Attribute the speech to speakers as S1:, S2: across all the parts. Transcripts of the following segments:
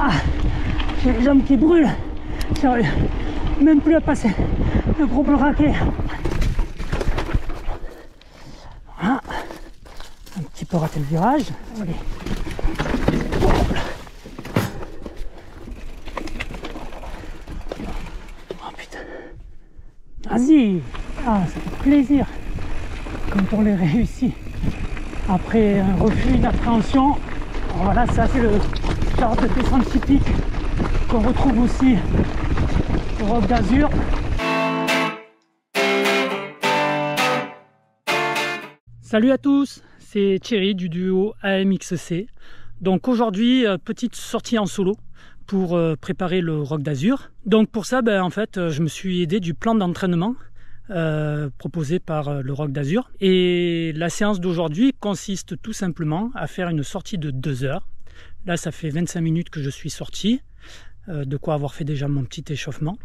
S1: Ah, j'ai les jambes qui brûlent. J'arrive même plus à passer le gros braquet. Voilà. Un petit peu raté le virage. Allez. Oh putain. Vas-y. Ah, ça fait plaisir quand on les réussit. Après un refus, une appréhension. Voilà, ça c'est le genre de descente typique qu'on retrouve aussi au Roc d'Azur. Salut à tous, c'est Thierry du duo AMXC. Donc aujourd'hui, petite sortie en solo pour préparer le Roc d'Azur. Donc pour ça, en fait, je me suis aidé du plan d'entraînement proposé par le Roc d'Azur. Et la séance d'aujourd'hui consiste tout simplement à faire une sortie de 2 heures. Là, ça fait 25 minutes que je suis sorti, de quoi avoir fait déjà mon petit échauffement.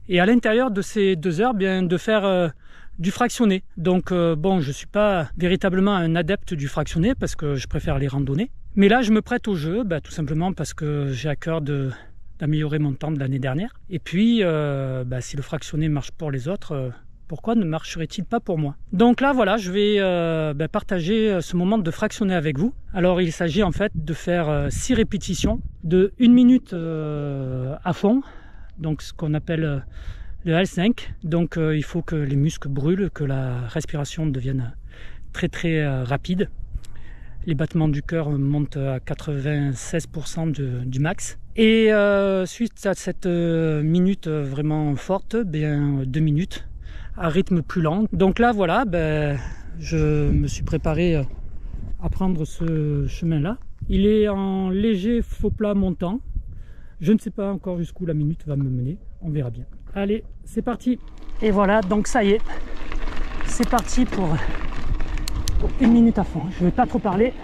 S1: Et à l'intérieur de ces 2 heures, de faire du fractionné. Donc bon, je suis pas véritablement un adepte du fractionné parce que je préfère les randonnées. Mais là, je me prête au jeu, tout simplement parce que j'ai à cœur d'améliorer mon temps de l'année dernière. Et puis, si le fractionné marche pour les autres, pourquoi ne marcherait-il pas pour moi? Donc là, voilà, je vais partager ce moment de fractionné avec vous. Alors, il s'agit en fait de faire 6 répétitions de 1 minute à fond, donc ce qu'on appelle le L5. Donc il faut que les muscles brûlent, que la respiration devienne très très rapide. Les battements du cœur montent à 96% du max. Et suite à cette minute vraiment forte, 2 minutes à rythme plus lent. Donc là voilà, je me suis préparé à prendre ce chemin là. Il est en léger faux plat montant. Je ne sais pas encore jusqu'où la minute va me mener, on verra bien. Allez, c'est parti. Et voilà, donc ça y est, c'est parti pour 1 minute à fond. Je ne vais pas trop parler.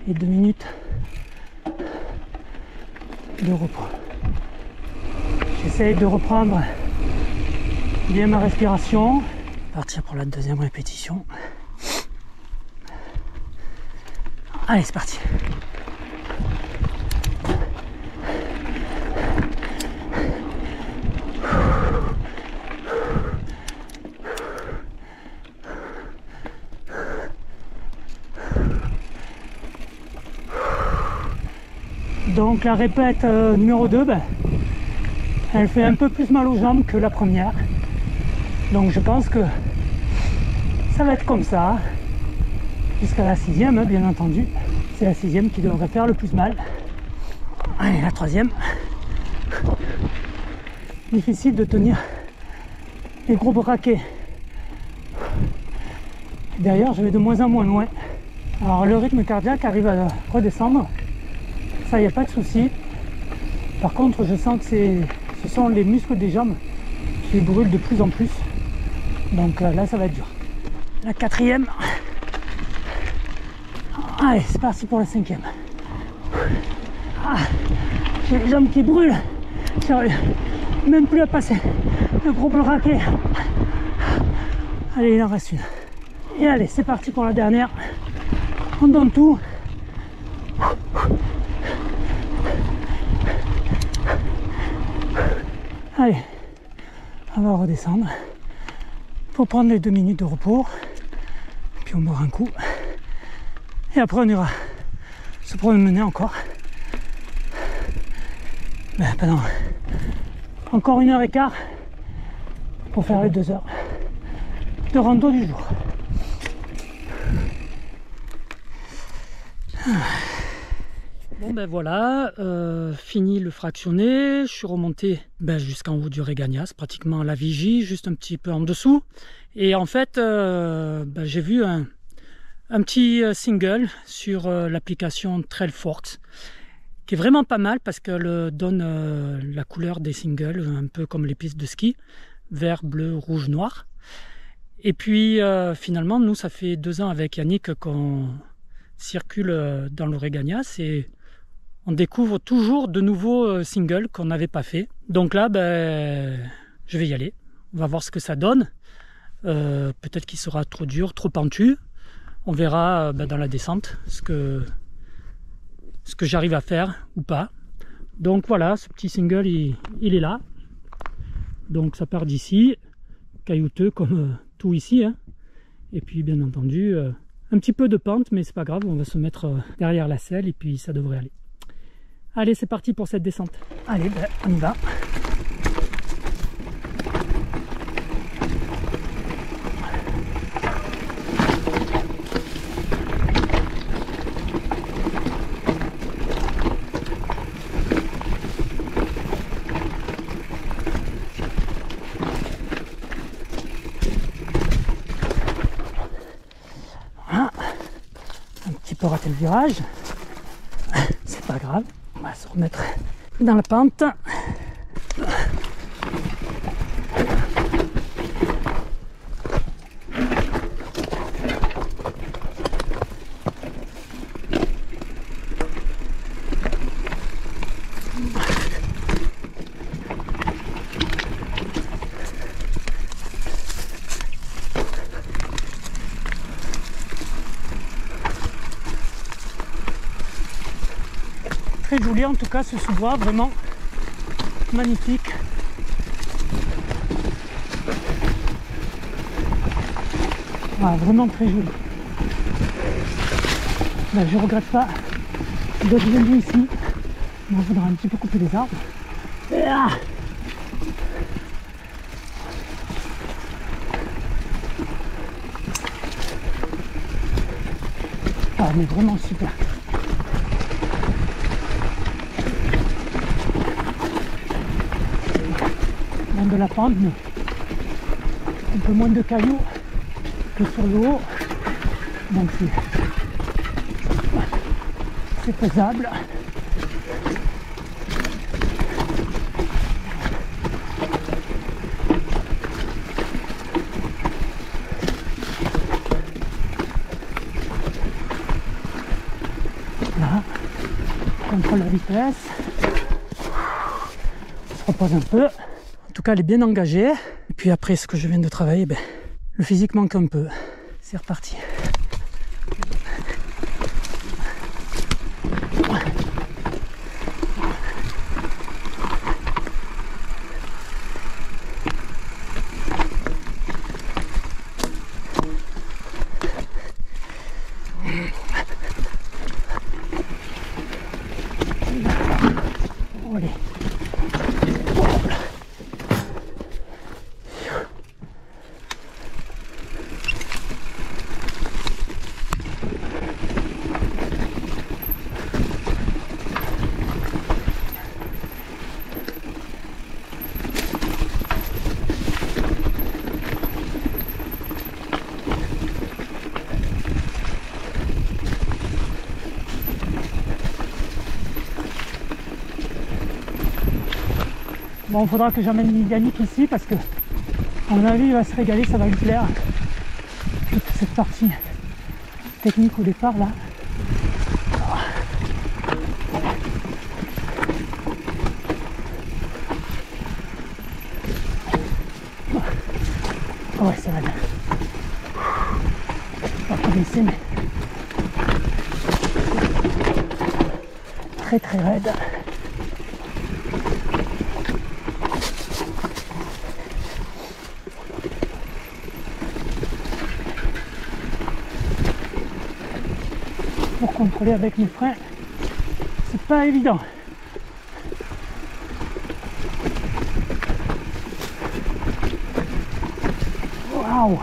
S1: Et 2 minutes de repos. J'essaye de reprendre bien ma respiration. Partir pour la 2e répétition. Allez, c'est parti. Donc la répète numéro 2, elle fait un peu plus mal aux jambes que la première. Donc je pense que ça va être comme ça jusqu'à la 6e, bien entendu. C'est la 6e qui devrait faire le plus mal. Allez, la 3e. Difficile de tenir les gros braquets. D'ailleurs, je vais de moins en moins loin. Alors le rythme cardiaque arrive à redescendre. Ça, il n'y a pas de souci. Par contre, je sens que ce sont les muscles des jambes qui brûlent de plus en plus. Donc là, ça va être dur. La 4e. Allez, c'est parti pour la 5e. Ah, j'ai les jambes qui brûlent. J'arrive même plus à passer le gros braquet. Allez, il en reste une. Et allez, c'est parti pour la dernière. On donne tout. Allez, on va redescendre pour prendre les 2 minutes de repos, puis on boira un coup et après on ira se promener encore pendant encore 1h15 pour faire les 2 heures de rando du jour. Bon ben voilà, fini le fractionné, je suis remonté jusqu'en haut du Regagnas, pratiquement à la Vigie, juste un petit peu en dessous. Et en fait, j'ai vu un petit single sur l'application Trailforks, qui est vraiment pas mal parce qu'elle donne la couleur des singles, un peu comme les pistes de ski, vert, bleu, rouge, noir. Et puis finalement, nous, ça fait 2 ans avec Yannick qu'on circule dans le Regagnas et on découvre toujours de nouveaux singles qu'on n'avait pas fait. Donc là, je vais y aller. On va voir ce que ça donne. Peut-être qu'il sera trop dur, trop pentu. On verra dans la descente ce que j'arrive à faire ou pas. Donc voilà, ce petit single, il est là. Donc ça part d'ici, caillouteux comme tout ici. Hein. Et puis bien entendu, un petit peu de pente, mais c'est pas grave, on va se mettre derrière la selle et puis ça devrait aller. Allez, c'est parti pour cette descente. Allez, on y va. Voilà. Un petit peu raté le virage. C'est pas grave. On va se remettre dans la pente. Très joli en tout cas ce sous-bois, vraiment magnifique. Ah, vraiment très joli. Je regrette pas d'être venu ici. Il faudra un petit peu couper les arbres. Ah, mais vraiment super. De la pente, mais un peu moins de cailloux que sur le haut, donc c'est faisable. Là, on contrôle la vitesse, on se repose un peu. En tout cas, elle est bien engagée. Et puis après, ce que je viens de travailler, le physique manque un peu. C'est reparti. Allez. Bon, il faudra que j'emmène Yannick ici parce que, à mon avis, il va se régaler, ça va lui plaire. Toute cette partie technique au départ là. Oh ouais, ça va bien. Pas trop baisser, mais très très raide. Pour contrôler avec mes freins, c'est pas évident. Waouh!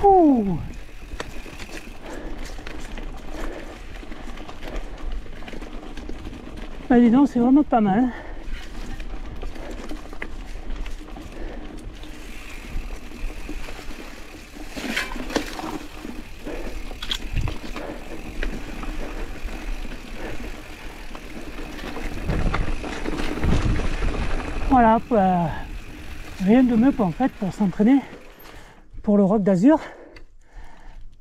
S1: Ouh. Ah, dis donc, c'est vraiment pas mal. Voilà, rien de mieux en fait pour s'entraîner pour le Roc d'Azur,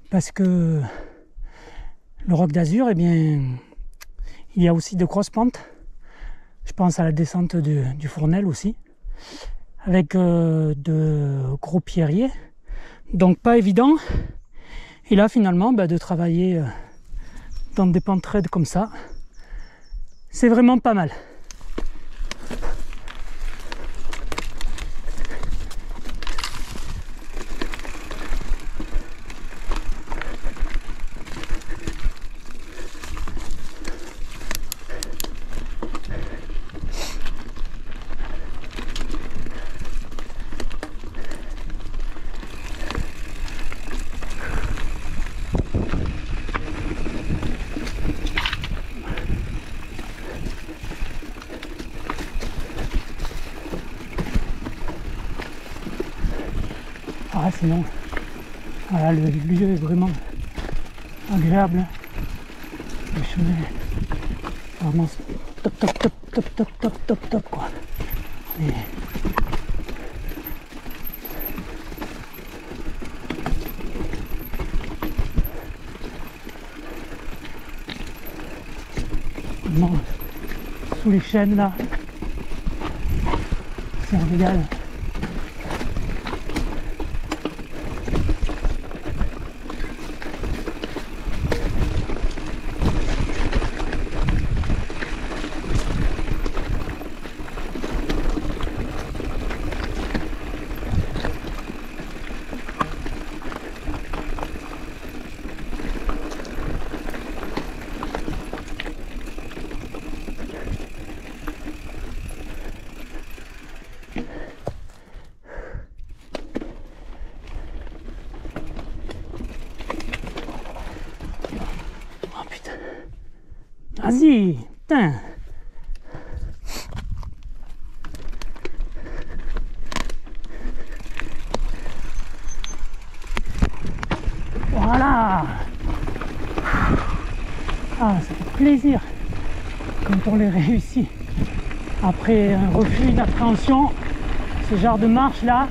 S1: parce que le Roc d'Azur, eh bien, il y a aussi de grosses pentes. Je pense à la descente du Fournel aussi, avec de gros pierriers, donc pas évident. Et là finalement, de travailler dans des pentes raides comme ça, c'est vraiment pas mal. Ah, sinon, voilà, le lieu est vraiment agréable. Le chemin est vraiment top, top, top, top, top, top, top, top, quoi. Et vraiment, sous les chênes là, c'est un régal. Vas-y, putain. Voilà. Ah, ça fait plaisir quand on les réussit. Après un refus, une appréhension, ce genre de marche là,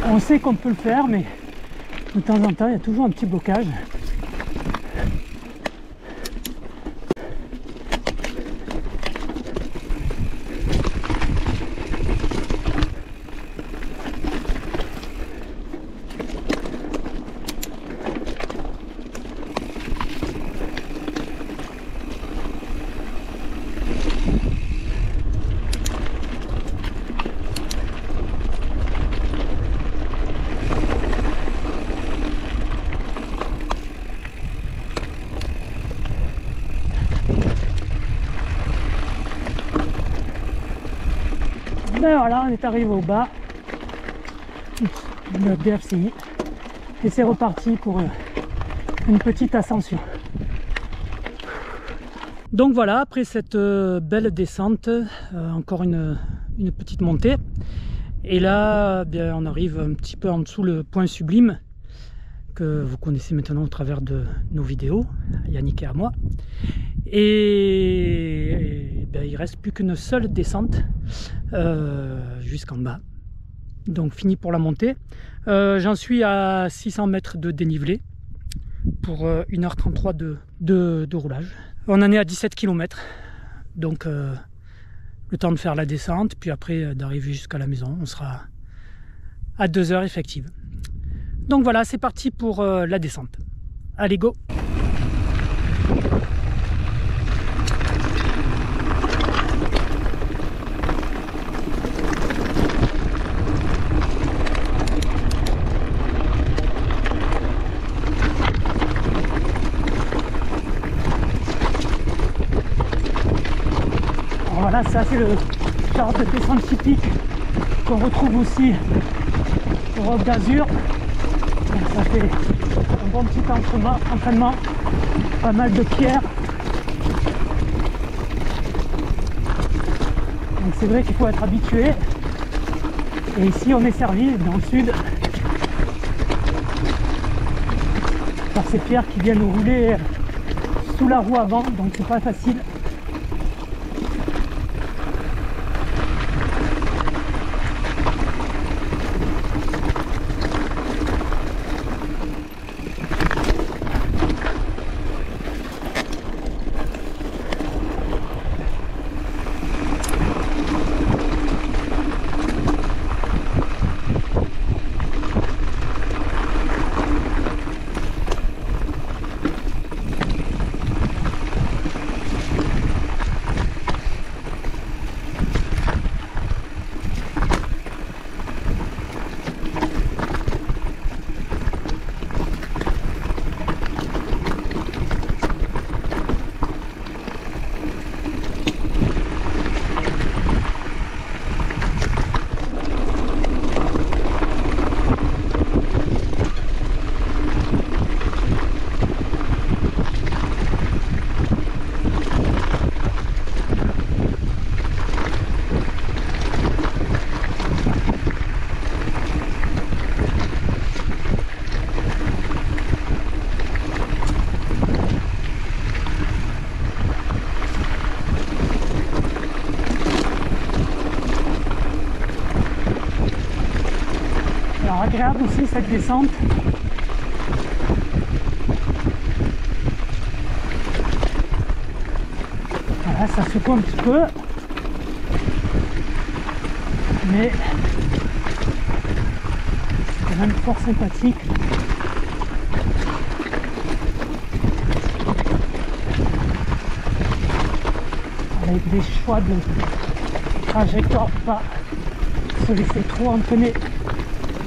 S1: on sait qu'on peut le faire, mais de temps en temps, il y a toujours un petit blocage. Ben voilà, on est arrivé au bas de la BFCI et c'est reparti pour une petite ascension. Donc voilà, après cette belle descente, encore une petite montée, et là bien, on arrive un petit peu en dessous le point sublime que vous connaissez maintenant au travers de nos vidéos, Yannick et à moi. Et ben, il reste plus qu'une seule descente jusqu'en bas. Donc fini pour la montée. J'en suis à 600 mètres de dénivelé pour 1h33 de roulage. On en est à 17 km. Donc le temps de faire la descente, puis après d'arriver jusqu'à la maison, on sera à 2 heures effectives. Donc voilà, c'est parti pour la descente. Allez, go! Voilà, ça c'est le genre de descente typique qu'on retrouve aussi au Roc d'Azur. Ça fait un bon petit entraînement, pas mal de pierres. Donc c'est vrai qu'il faut être habitué. Et ici on est servi dans le sud par ces pierres qui viennent rouler sous la roue avant, donc c'est pas facile. Agréable aussi cette descente. Voilà, ça secoue un petit peu, mais c'est quand même fort sympathique. Avec des choix de trajectoire, pas se laisser trop entraîner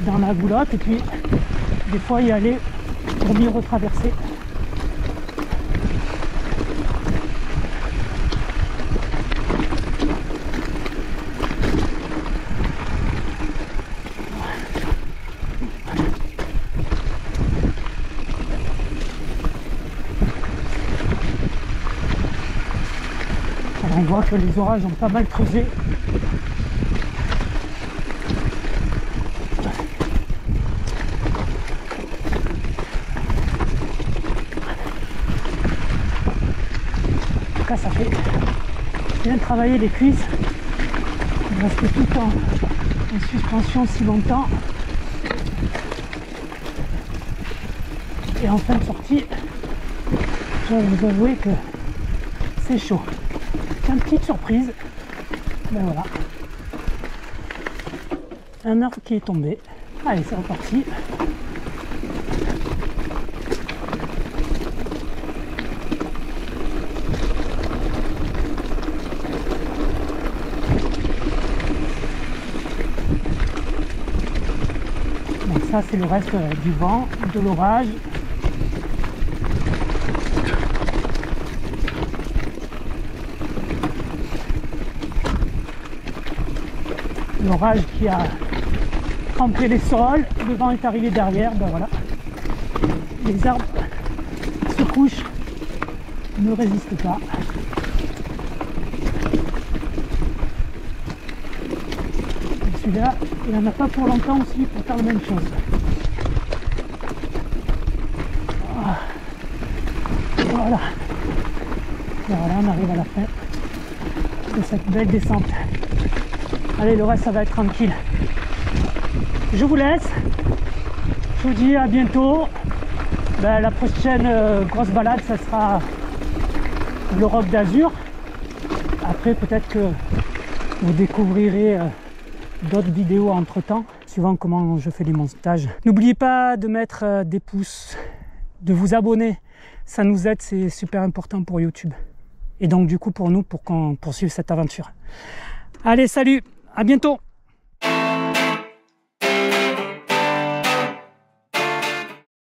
S1: dans la goulotte et puis des fois y aller pour mieux retraverser. Alors on voit que les orages ont pas mal creusé. Ça fait bien travailler les cuisses, rester tout en suspension si longtemps. Et en fin de sortie, je vais vous avouer que c'est chaud. C'est une petite surprise, ben voilà, un arbre qui est tombé. Allez, c'est reparti. Ça c'est le reste du vent, de l'orage. L'orage qui a trempé les sols, le vent est arrivé derrière, ben voilà. Les arbres se couchent, ne résistent pas. Celui-là, il n'en a pas pour longtemps aussi pour faire la même chose. Voilà. Et voilà, on arrive à la fin de cette belle descente. Allez, le reste, ça va être tranquille. Je vous laisse. Je vous dis à bientôt. Ben, la prochaine grosse balade, ça sera le Roc d'Azur. Après, peut-être que vous découvrirez d'autres vidéos entre temps, suivant comment je fais les montages. N'oubliez pas de mettre des pouces, de vous abonner ça nous aide, c'est super important pour YouTube. Et donc du coup pour nous, pour qu'on poursuive cette aventure. Allez, salut, à bientôt!